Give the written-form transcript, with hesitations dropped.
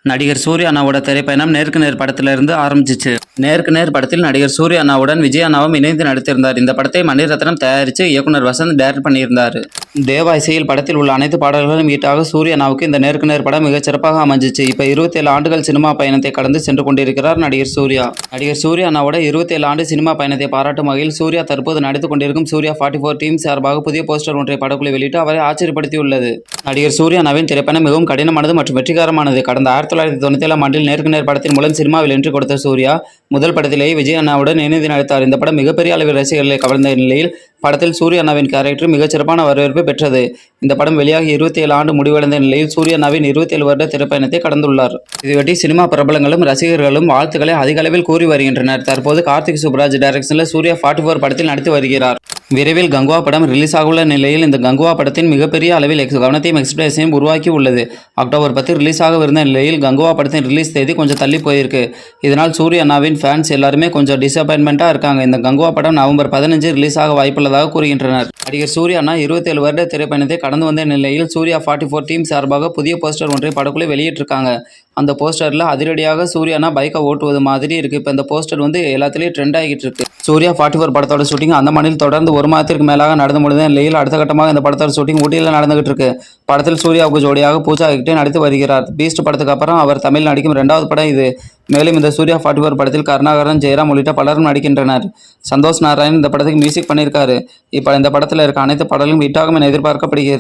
நடிகர் சூர்யா அண்ணாவோட திரைப்பயணம் நேருக்கு நேர் படத்திலிருந்து ஆரம்பிச்சிச்சு. நேருக்கு நேர் படத்தில் நடிகர் சூர்யா அண்ணாவுடன் விஜய் அண்ணாவும் இணைந்து நடித்திருந்தார். இந்த படத்தை மணிரத்னம் தயாரித்து இயக்குனர் வசந்த் டைரக்ட் பண்ணியிருந்தார். தேவா இசையில் படத்தில் உள்ள அனைத்து பாடல்களும் ஈட்டாக சூர்யா அண்ணாவுக்கு இந்த நேருக்கு நேர் படம் மிகச் சிறப்பாக அமைஞ்சிச்சு. இப்போ 27 ஆண்டுகள் சினிமா பயணத்தை கடந்து சென்று கொண்டிருக்கிறார் நடிகர் சூர்யா. நடிகர் சூர்யா அண்ணாவோட 27 ஆண்டு சினிமா பயணத்தை பாராட்டும் வகையில் சூர்யா தற்போது நடித்துக் கொண்டிருக்கும் சூர்யா 44 டீம் சார்பாக புதிய போஸ்டர் ஒன்றை படக்குழு வெளியிட்டு அவரை ஆச்சரியப்படுத்தியுள்ளது. நடிகர் சூர்யா அண்ணாவின் திரைப்பயணம் மிகவும் கடினமானது மற்றும் வெற்றிகரமானது. கடந்த 1997 ஆண்டில் நேருக்கு நேர் படத்தின் மூலம் சினிமாவில் வெற்றி கொடுத்த சூர்யா முதல் படத்திலேயே விஜய் அண்ணாவுடன் இணைந்து நடித்தார். இந்த படம் மிகப்பெரிய அளவில் ரசிகர்களை கவர்ந்த நிலையில் படத்தில் சூர்யா அண்ணாவின் கேரக்டர் மிகச் சிறப்பான வரவேற்பை பெற்றது. இந்த படம் வெளியாகி 27 ஆண்டு முடிவடைந்த நிலையில் சூர்யா அண்ணாவின் 27 வருட திரைப்பயணத்தை கடந்துள்ளார். இதையொட்டி சினிமா பிரபலங்களும் ரசிகர்களும் வாழ்த்துக்களை அதிக அளவில் கூறி வருகின்றனர். தற்போது கார்த்திக் சுப்ராஜ் டைரக்ஷனில் சூர்யா 44 படத்தில் நடித்து வருகிறார். விரைவில் கங்குவா படம் ரிலீஸ் ஆகவுள்ள நிலையில் இந்த கங்குவா படத்தின் மிகப்பெரிய அளவில் கவனத்தையும் எக்ஸ்பெக்டேஷனையும் உருவாக்கி உள்ளது. அக்டோபர் 10 ரிலீஸ் ஆகவிருந்த நிலையில் கங்குவா படத்தின் ரிலீஸ் தேதி கொஞ்சம் தள்ளி போயிருக்கு. இதனால் சூர்யா அண்ணாவின் ஃபேன்ஸ் எல்லாருமே கொஞ்சம் டிசப்பாயின்மெண்ட்டாக இருக்காங்க. இந்த கங்குவா படம் நவம்பர் 15 ரிலீஸ் ஆக வாய்ப்புள்ளதாக கூறுகின்றனர். நடிகர் சூர்யா அண்ணா 27 வருட திரைப்பயணத்தை கடந்து வந்த நிலையில் சூர்யா 44 டீம் சார்பாக புதிய போஸ்டர் ஒன்றை படக்குழு வெளியிட்டிருக்காங்க. அந்த போஸ்டரில் அதிரடியாக சூர்யா அண்ணா பைக்கை ஓட்டுவது மாதிரி இருக்கு. இப்போ இந்த போஸ்டர் எல்லாத்துலேயும் ட்ரெண்ட் ஆகிட்டு இருக்கு. சூர்யா 44 படத்தோட ஷூட்டிங் அந்தமானில் தொடர்ந்து ஒரு மாதத்திற்கு மேலாக நடந்து முடிந்த நிலையில் அடுத்த கட்டமாக இந்த படத்தோட ஷூட்டிங் ஊட்டியில் நடந்துகிட்டு இருக்கு. படத்தில் சூர்யாவுக்கு ஜோடியாக பூஜா ஹெக்டே நடித்து வருகிறார். பீஸ்ட் படத்துக்கு அப்புறம் அவர் தமிழ் நடிக்கும் 2வது படம் இது. மேலும் இந்த சூர்யா 44 படத்தில் கருணாகரன், ஜெயராம் உள்ளிட்ட பலரும் நடிக்கின்றனர். சந்தோஷ் நாராயண் இந்த படத்துக்கு மியூசிக் பண்ணியிருக்காரு. இப்போ இந்த படத்தில் இருக்க அனைத்து பாடல்களும் ஹிட் ஆகும் என எதிர்பார்க்கப்படுகிறது.